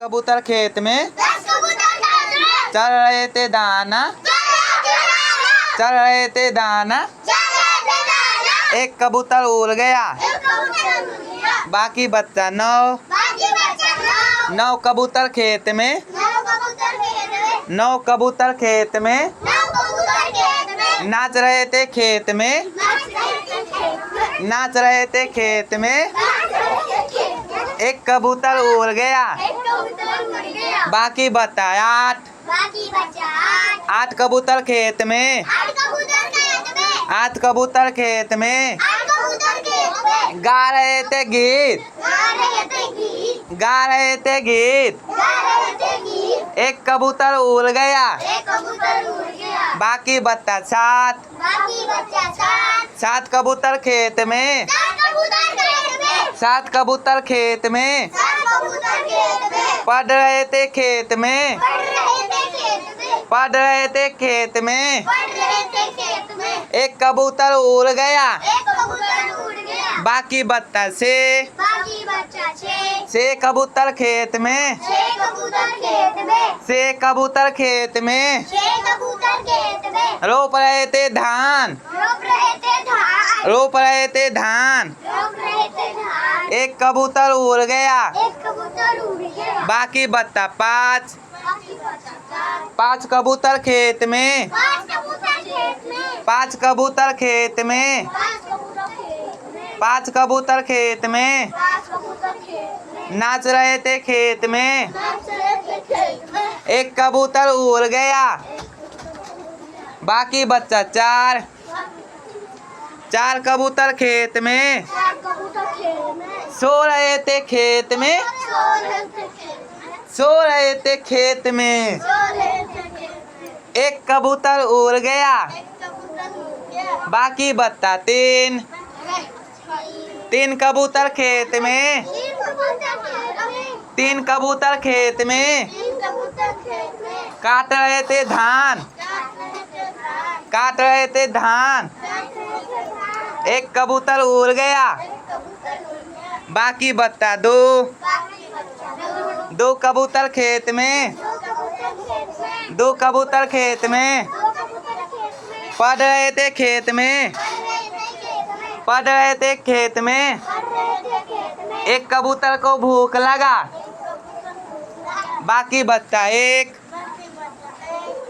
कबूतर खेत में चल रहे थे दाना, चल रहे थे दाना। एक कबूतर उड़ गया, बाकी बच्चा नौ। नौ कबूतर खेत में, नौ कबूतर खेत में नाच रहे थे खेत में, नाच रहे थे खेत में। एक कबूतर उड़ गया, बाकी बचा आठ। आठ कबूतर खेत में, आठ कबूतर खेत में गा रहे थे गीत, गा रहे थे गीत। एक कबूतर उड़ गया, बाकी बचा सात। सात कबूतर खेत में, सात कबूतर खेत में पढ़ रहे थे खेत में, पढ़ रहे थे खेत में। एक कबूतर उड़ गया, बाकी बच्चा छः। छः कबूतर खेत में, छः कबूतर खेत में रोप रहे थे धान, रोप रहे थे धान। एक कबूतर उड़ गया, बाकी बच्चा पाँच। पाँच कबूतर खेत में, पाँच कबूतर खेत में, पाँच कबूतर खेत में नाच रहे थे खेत में। एक कबूतर उड़ गया, बाकी बच्चा चार। चार कबूतर खेत में सो रहे थे खेत में, सो रहे थे खेत में। एक कबूतर उड़ गया, बाकी बच्चा तीन। तीन कबूतर खेत में, तीन कबूतर खेत में काट रहे थे धान, काट रहे थे धान। एक कबूतर उड़ गया, बाकी बच्चा दो। दो कबूतर खेत में, दो कबूतर खेत में पढ़ रहे थे खेत में, पढ़ रहे थे खेत में। एक कबूतर को भूख लगा, बाकी बच्चा एक।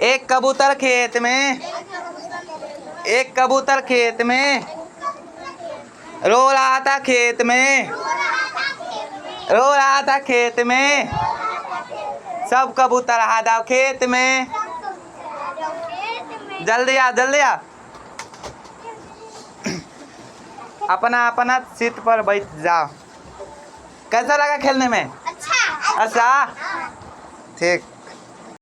एक कबूतर खेत में, एक कबूतर खेत में रो रहा था खेत में, रो रहा था खेत में। सब कबूतर आ जाओ खेत में, जल्दी आ, जल्दी आ। अपना अपना सीट पर बैठ जाओ। कैसा लगा खेलने में? अच्छा। अच्छा ठीक।